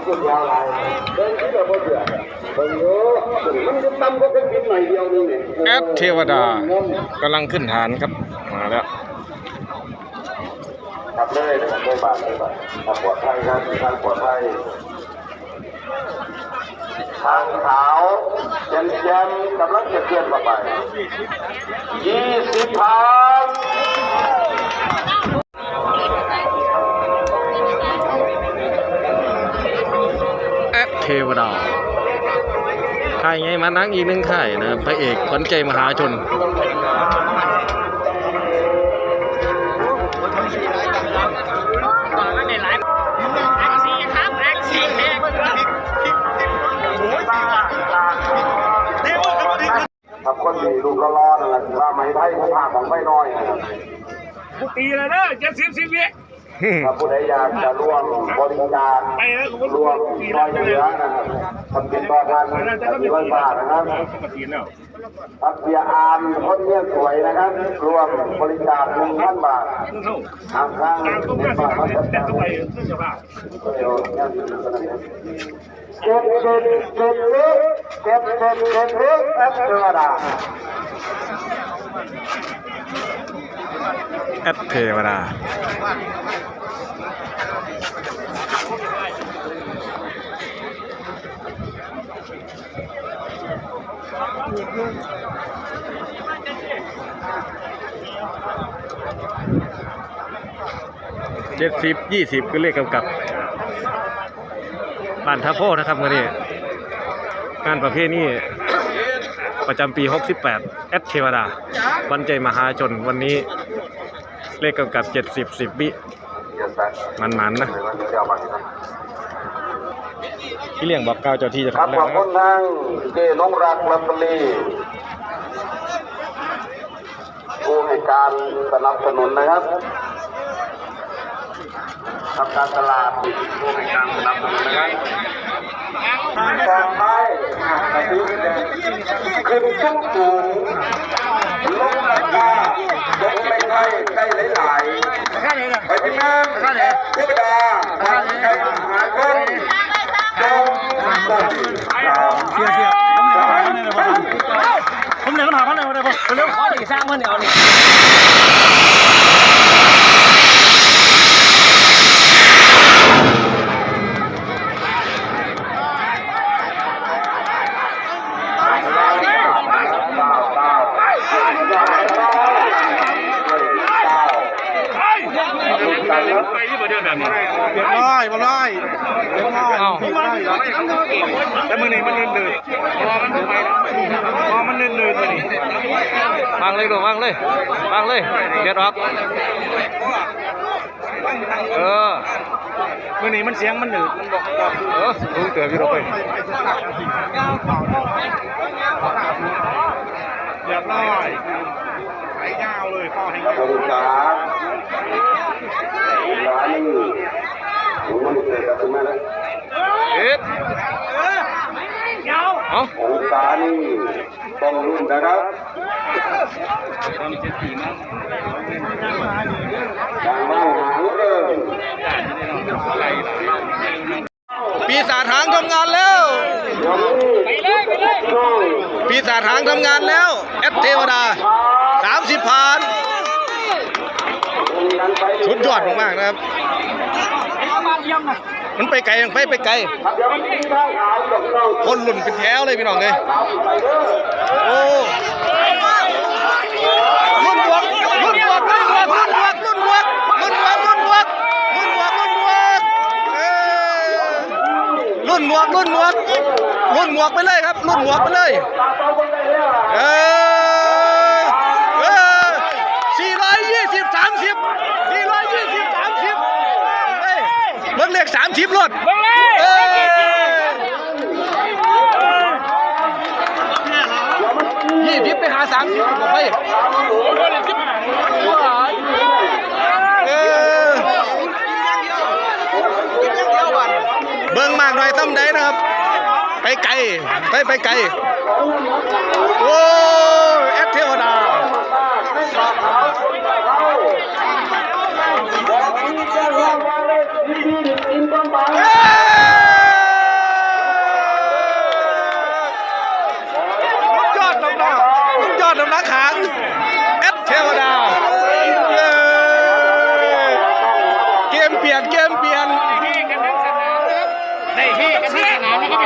แอดเทวดากำลังขึ้นฐานครับมาแล้วครับเลยนะครับเลยบาทเลยบาทปลอดภัยครับทางปลอดภัยทางขาวแจ่มๆกำลังจะเคลื่อนไป20 พันแอดเทวดาค่ายไงมานั่งอีกหนึ่งค่ายนะครับพระเอกขวัญใจมหาชนครับคนดีลูกก็รอนั่นแหละว่าไม้ไผ่ผู้ภาคของไฟน้อยนะครับทุกปีเลยนะ70 วิถ้าผู้ใดอยากจะร่วมบริจาคร่วมช่วยเหลือนะครับทำกิจต่อทานที่บ้านบาทนะครับพักเบียร์อามคนเนี้ยสวยนะครับรวมบริจาค1,000 บาททางข้างในบ้านมันจะเก็บเล็กแอปเทวดาแอดเทวดา70-20คือเลขกำกับบ้านท่าโพนะครับวันนี้งานประเภทนี้ประจำปี68แอดเทวดาวันใจมหาชนวันนี้เลขกำกับ70-10 วิมันนะที่เลี้ยงบอกเก้าเจ้าที่จะทำแล้ว ขอบคุณทางเจน้องรักลำปลีผู้ให้การสนับสนุนนะครับทำการตลาดผู้ให้การสนับสนุนนะครับทางไม้ขึ้นสูงสูงลงราคาลงไม่ใกล้ใกล้หลายๆไปที่นั่งเทวดาทางใกล้หาคนเสียผมเหนื่อยมันหาพันเลยเร็วขอดีสร้างเพื่อนเดี๋ยวนี้ไปที่ประเดี๋ยวแบบนี้เรียบร้อยเรียบร้อยแต่มือนี้มันเดินพอมันเดินมาดิวางเลยดูวางเลยเด็ดออกมือนี้มันเสียงมันหนืดมันบอกรู้เตือนพี่เราไปเรียบร้อยไหลยาวเลยข้อให้ขอบคุณครับร้านนี้ผมมันเกิดกับคุณแม่นะองศานี่ต้องรุ่นนะครับอย่างว่าหางเริ่มปีศาจหางทำงานแล้วปีศาจหางทำงานแล้วแอดเทวดา30 ผ่านสุดยอดมากๆนะครับมันไปไกลยังไปไกลคนหลุ่นเป็นแถวเลยพี่น้องเลยโอ้รุ่นบวกรุ่นบวกไปเลยครับรุ่นบวกไปเลย420-30เบิ่งเลข30รถ20ไปหา30บอกไปเบิ่งมากหน่อยตั้มได้นะครับไปไกลไปไกลโอ้แอดเทวดา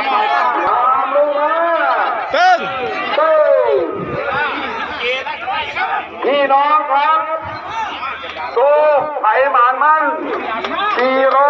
ามลงมา ตึ้ง ตึ้งพี่น้องครับตัวไผ่หมานมัน400